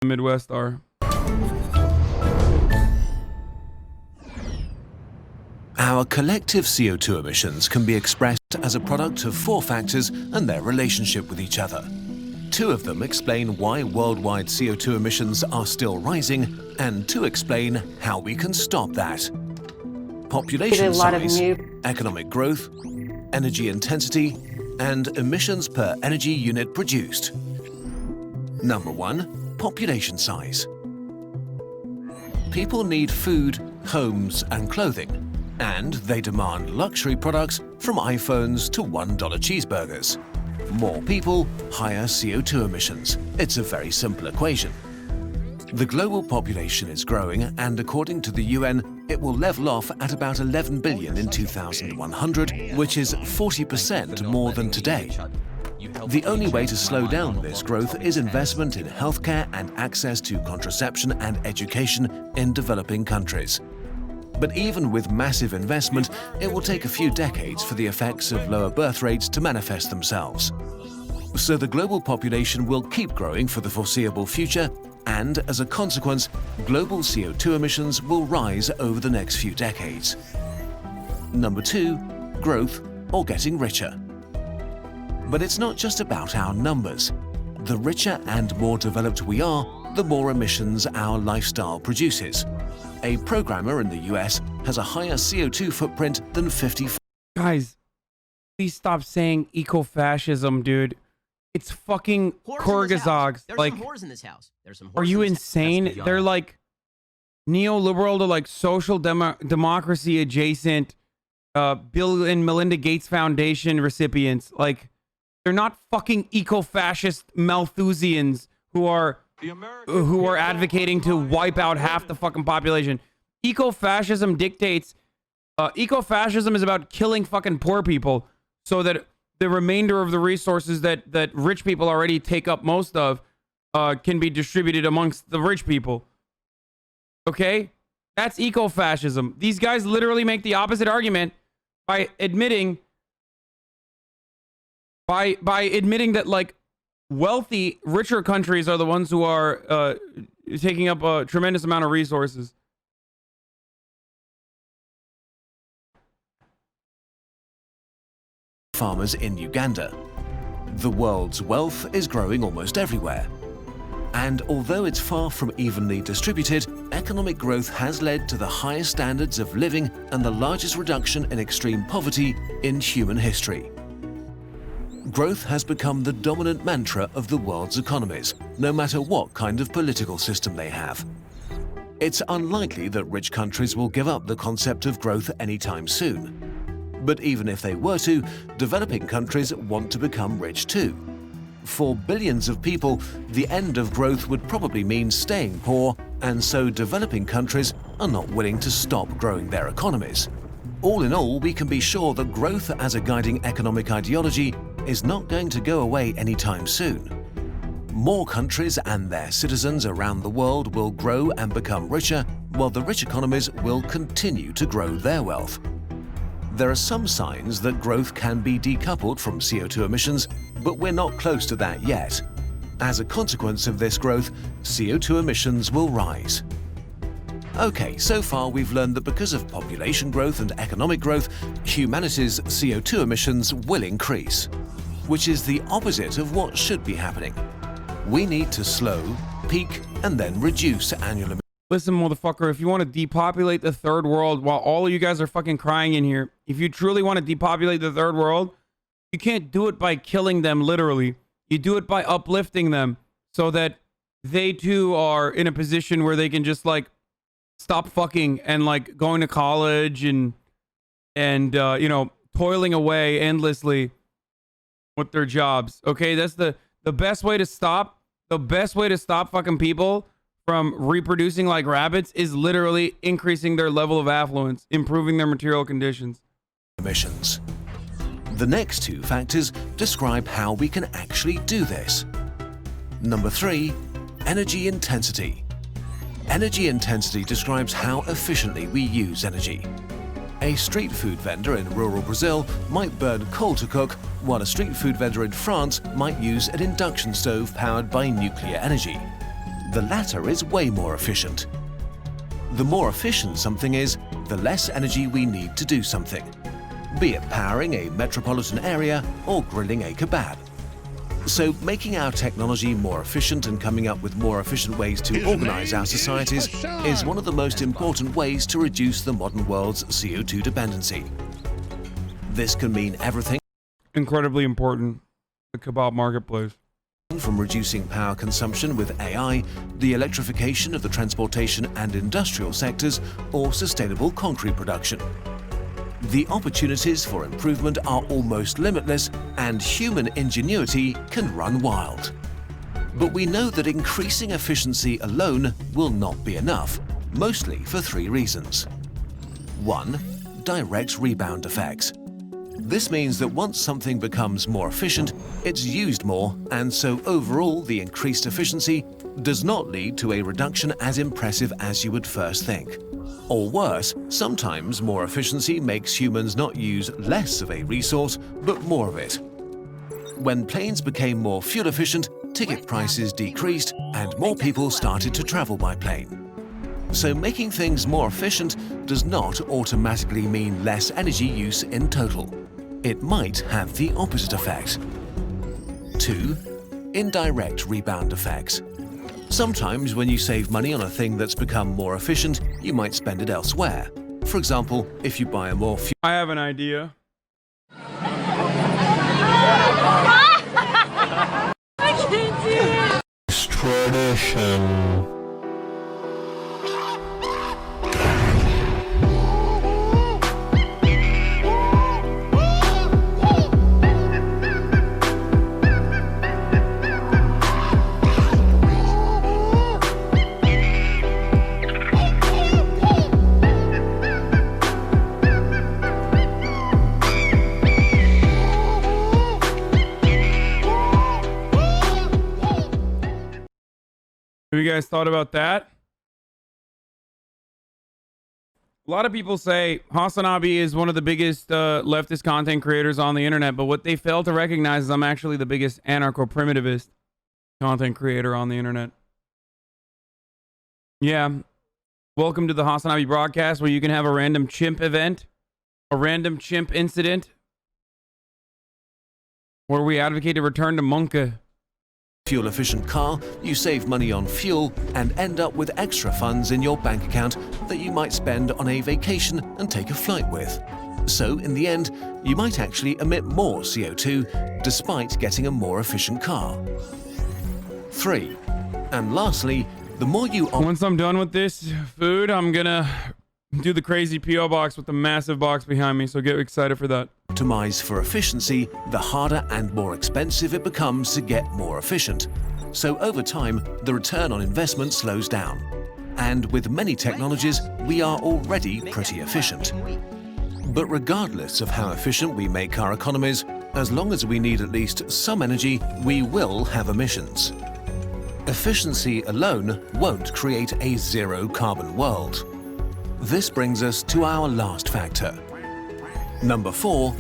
the Midwest are. Our collective CO2 emissions can be expressed as a product of 4 factors and their relationship with each other. 2 of them explain why worldwide CO2 emissions are still rising, and 2 explain how we can stop that. Population size, economic growth, energy intensity, and emissions per energy unit produced. Number 1, population size. People need food, homes, and clothing, and they demand luxury products from iPhones to $1 cheeseburgers. More people, higher CO2 emissions. It's a very simple equation. The global population is growing, and according to the UN, it will level off at about 11 billion in 2100, which is 40% more than today. The only way to slow down this growth is investment in healthcare and access to contraception and education in developing countries. But even with massive investment, it will take a few decades for the effects of lower birth rates to manifest themselves. So the global population will keep growing for the foreseeable future, and as a consequence, global CO2 emissions will rise over the next few decades. Number 2, growth or getting richer. But it's not just about our numbers. The richer and more developed we are, the more emissions our lifestyle produces. A programmer in the US has a higher CO2 footprint than 50. Guys, please stop saying eco-fascism, dude. It's fucking Kurzgesagt. Like, some whores in this house. There's some whores are you in this house. insane? They're like neoliberal to like social democracy adjacent Bill and Melinda Gates Foundation recipients. Like, they're not fucking eco-fascist Malthusians who are advocating to wipe out half the fucking population. Eco-fascism dictates, eco-fascism is about killing fucking poor people so that the remainder of the resources that rich people already take up most of can be distributed amongst the rich people. Okay? That's eco-fascism. These guys literally make the opposite argument by admitting that like wealthy, richer countries are the ones who are taking up a tremendous amount of resources. Farmers in Uganda. The world's wealth is growing almost everywhere. And although it's far from evenly distributed, economic growth has led to the highest standards of living and the largest reduction in extreme poverty in human history. Growth has become the dominant mantra of the world's economies, no matter what kind of political system they have. It's unlikely that rich countries will give up the concept of growth anytime soon. But even if they were to, developing countries want to become rich too. For billions of people, the end of growth would probably mean staying poor, and so developing countries are not willing to stop growing their economies. All in all, we can be sure that growth as a guiding economic ideology is not going to go away anytime soon. More countries and their citizens around the world will grow and become richer, while the rich economies will continue to grow their wealth. There are some signs that growth can be decoupled from CO2 emissions, but we're not close to that yet. As a consequence of this growth, CO2 emissions will rise. Okay, so far we've learned that because of population growth and economic growth, humanity's CO2 emissions will increase, which is the opposite of what should be happening. We need to slow, peak, and then reduce annual emissions. Listen, motherfucker, if you want to depopulate the third world while all of you guys are fucking crying in here, if you truly want to depopulate the third world, you can't do it by killing them literally. You do it by uplifting them so that they too are in a position where they can just like stop fucking and like going to college and you know, toiling away endlessly with their jobs. Okay, that's the best way to stop fucking people from reproducing like rabbits is literally increasing their level of affluence, improving their material conditions. Emissions. The next 2 factors describe how we can actually do this. Number 3, energy intensity. Energy intensity describes how efficiently we use energy. A street food vendor in rural Brazil might burn coal to cook, while a street food vendor in France might use an induction stove powered by nuclear energy. The latter is way more efficient. The more efficient something is, the less energy we need to do something, be it powering a metropolitan area or grilling a kebab. So making our technology more efficient and coming up with more efficient ways to organize our societies is one of the most important ways to reduce the modern world's CO2 dependency. This can mean everything Incredibly important. The kebab marketplace. from reducing power consumption with AI, the electrification of the transportation and industrial sectors, or sustainable concrete production. The opportunities for improvement are almost limitless, and human ingenuity can run wild. But we know that increasing efficiency alone will not be enough, mostly for three reasons. 1. Direct rebound effects. This means that once something becomes more efficient, it's used more, and so overall the increased efficiency does not lead to a reduction as impressive as you would first think. Or worse, sometimes more efficiency makes humans not use less of a resource, but more of it. When planes became more fuel efficient, ticket prices decreased and more people started to travel by plane. So making things more efficient does not automatically mean less energy use in total. It might have the opposite effect. 2. Indirect rebound effects. Sometimes when you save money on a thing that's become more efficient, you might spend it elsewhere. For example, if you buy a more I have an idea. I can't do it. Tradition. Have you guys thought about that? A lot of people say Hasanabi is one of the biggest leftist content creators on the internet, but what they fail to recognize is I'm actually the biggest anarcho-primitivist content creator on the internet. Yeah. Welcome to the Hasanabi broadcast, where you can have a random chimp event, a random chimp incident, where we advocate a return to Monka. fuel-efficient car, you save money on fuel and end up with extra funds in your bank account that you might spend on a vacation and take a flight with. So, in the end, you might actually emit more CO2 despite getting a more efficient car. 3. And lastly, the more you Once I'm done with this food, I'm gonna do the crazy PO box with the massive box behind me, so get excited for that. optimize for efficiency, the harder and more expensive it becomes to get more efficient. So over time, the return on investment slows down. And with many technologies, we are already pretty efficient. But regardless of how efficient we make our economies, as long as we need at least some energy, we will have emissions. Efficiency alone won't create a zero-carbon world. This brings us to our last factor. Number 4,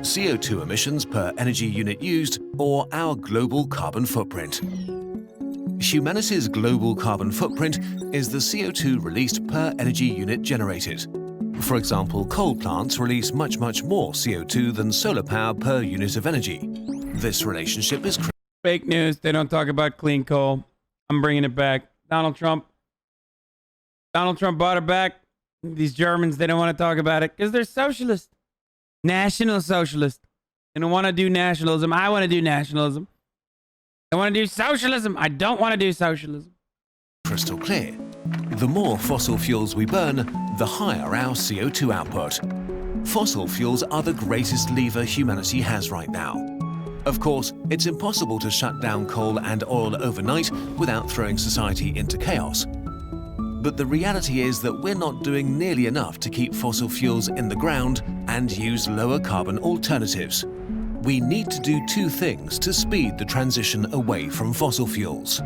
CO2 emissions per energy unit used, or our global carbon footprint. Humanity's global carbon footprint is the CO2 released per energy unit generated. For example, coal plants release much more CO2 than solar power per unit of energy. This relationship is Fake news. They don't talk about clean coal. I'm bringing it back. Donald Trump brought it back. These Germans, they don't want to talk about it because they're socialist. National socialist. They don't want to do nationalism. I want to do nationalism. I want to do socialism. I don't want to do socialism. crystal clear. The more fossil fuels we burn, the higher our CO2 output. Fossil fuels are the greatest lever humanity has right now. Of course, it's impossible to shut down coal and oil overnight without throwing society into chaos. But the reality is that we're not doing nearly enough to keep fossil fuels in the ground and use lower carbon alternatives. We need to do two things to speed the transition away from fossil fuels.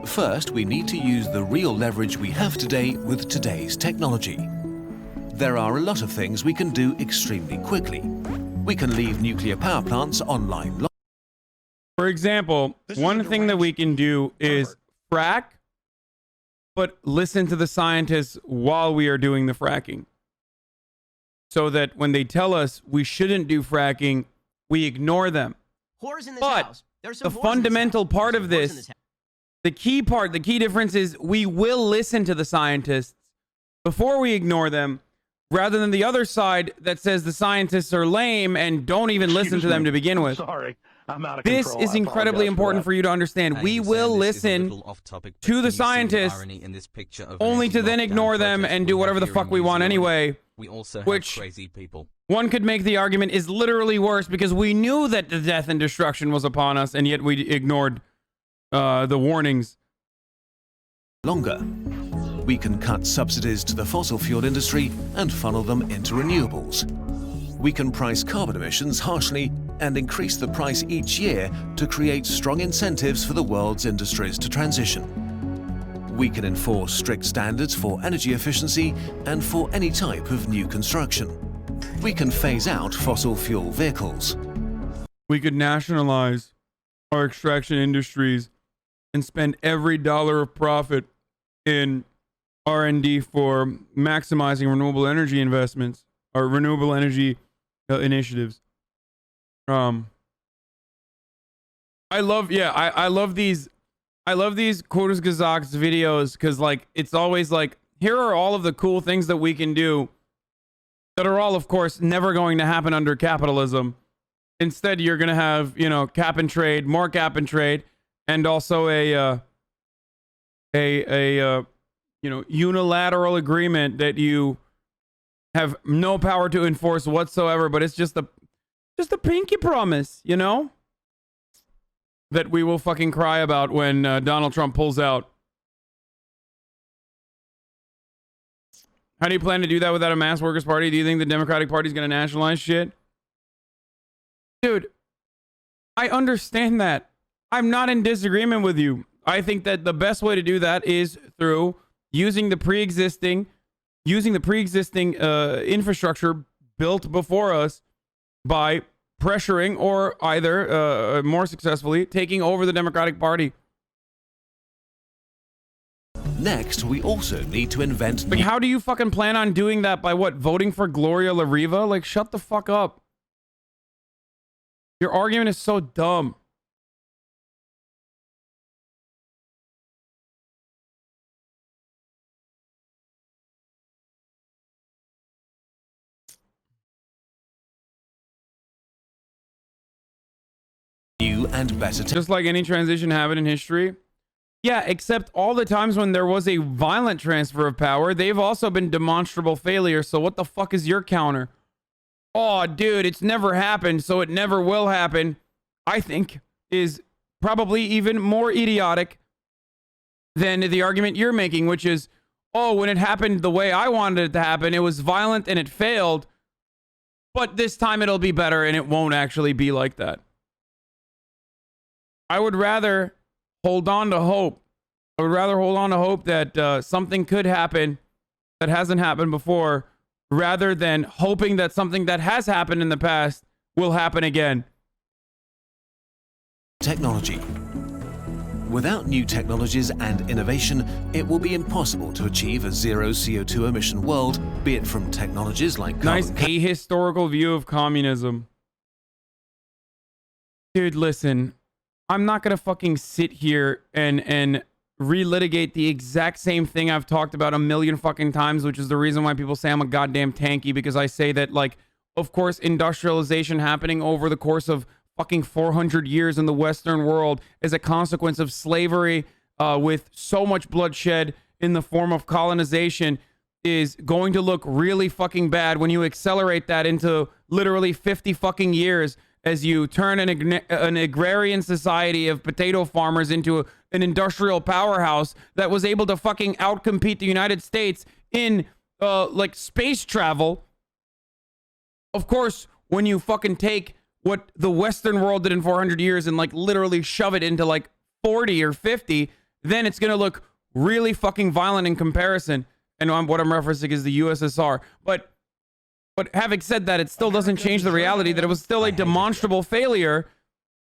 First, we need to use the real leverage we have today with today's technology. There are a lot of things we can do extremely quickly. We can leave nuclear power plants online. For example, one thing that we can do is frack but listen to the scientists while we are doing the fracking. So that when they tell us we shouldn't do fracking, we ignore them. Whores in this But house. There's some the whores in this fundamental house. part There's of some whores in this, house. the key part, the key difference is we will listen to the scientists before we ignore them, rather than the other side that says the scientists are lame and don't even listen to them to begin with. Sorry, I'm out of This control. is I incredibly apologize important that. for you to understand. We will listen to the scientists only to then ignore them and do whatever the fuck we want anyway. We also have which crazy people. one could make the argument is literally worse because we knew that the death and destruction was upon us, and yet we ignored the warnings. Longer. We can cut subsidies to the fossil fuel industry and funnel them into renewables. We can price carbon emissions harshly and increase the price each year to create strong incentives for the world's industries to transition. We can enforce strict standards for energy efficiency and for any type of new construction. We can phase out fossil fuel vehicles. We could nationalize our extraction industries and spend every dollar of profit in R&D for maximizing renewable energy investments or renewable energy initiatives. I love these Kurzgesagt videos because like it's always like, here are all of the cool things that we can do that are all, of course, never going to happen under capitalism. Instead, you're going to have, cap and trade, more cap and trade, and also a unilateral agreement that you have no power to enforce whatsoever, but it's just a pinky promise, that we will fucking cry about when Donald Trump pulls out. How do you plan to do that without a mass workers' party? Do you think the Democratic Party is going to nationalize shit? Dude, I understand that. I'm not in disagreement with you. I think that the best way to do that is through using the pre-existing infrastructure built before us by pressuring or either more successfully taking over the Democratic Party. Next, we also need to invent Like, how do you fucking plan on doing that? By what? Voting for Gloria La Riva? Like, shut the fuck up. Your argument is so dumb. new and better Just like any transition happened in history. Yeah, except all the times when there was a violent transfer of power, they've also been demonstrable failures. So what the fuck is your counter? Oh, dude, it's never happened, so it never will happen. I think is probably even more idiotic than the argument you're making, which is, oh, when it happened the way I wanted it to happen, it was violent and it failed, but this time it'll be better and it won't actually be like that. I would rather hold on to hope. I would rather hold on to hope that something could happen that hasn't happened before, rather than hoping that something that has happened in the past will happen again. technology. Without new technologies and innovation, it will be impossible to achieve a zero CO2 emission world, be it from technologies like Nice carbon ahistorical view of communism. Dude, listen. I'm not gonna fucking sit here and relitigate the exact same thing I've talked about a million fucking times, which is the reason why people say I'm a goddamn tanky, because I say that, like, of course, industrialization happening over the course of fucking 400 years in the Western world as a consequence of slavery, with so much bloodshed in the form of colonization, is going to look really fucking bad when you accelerate that into literally 50 fucking years as you turn an agrarian society of potato farmers into an industrial powerhouse that was able to fucking outcompete the United States in like space travel. Of course, when you fucking take what the Western world did in 400 years and like literally shove it into like 40 or 50, then it's going to look really fucking violent in comparison. And what I'm referencing is the USSR. But having said that, it still doesn't change the reality that it was still a demonstrable failure,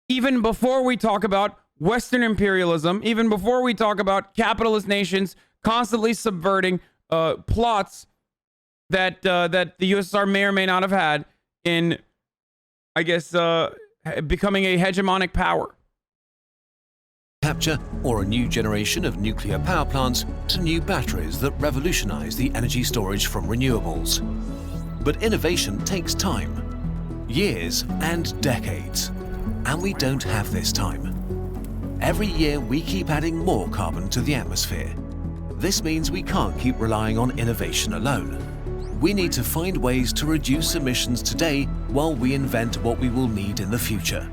even before we talk about Western imperialism, even before we talk about capitalist nations constantly subverting plots that that the USSR may or may not have had in, I guess, becoming a hegemonic power. Capture, or a new generation of nuclear power plants, to new batteries that revolutionize the energy storage from renewables. But innovation takes time, years and decades, and we don't have this time. Every year we keep adding more carbon to the atmosphere. This means we can't keep relying on innovation alone. We need to find ways to reduce emissions today while we invent what we will need in the future.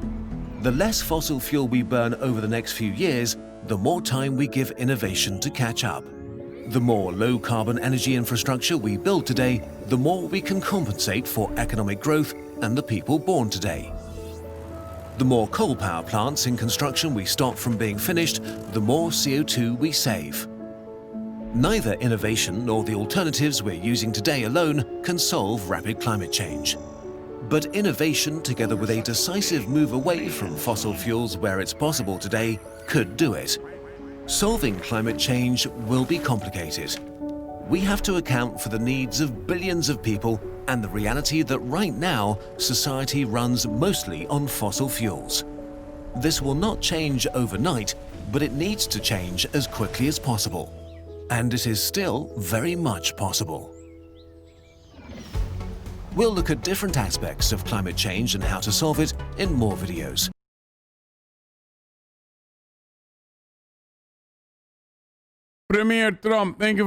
The less fossil fuel we burn over the next few years, the more time we give innovation to catch up. The more low-carbon energy infrastructure we build today, the more we can compensate for economic growth and the people born today. The more coal power plants in construction we stop from being finished, the more CO2 we save. Neither innovation nor the alternatives we're using today alone can solve rapid climate change. But innovation, together with a decisive move away from fossil fuels where it's possible today, could do it. Solving climate change will be complicated. We have to account for the needs of billions of people and the reality that right now, society runs mostly on fossil fuels. This will not change overnight, but it needs to change as quickly as possible. And it is still very much possible. We'll look at different aspects of climate change and how to solve it in more videos. Premier Trump, thank you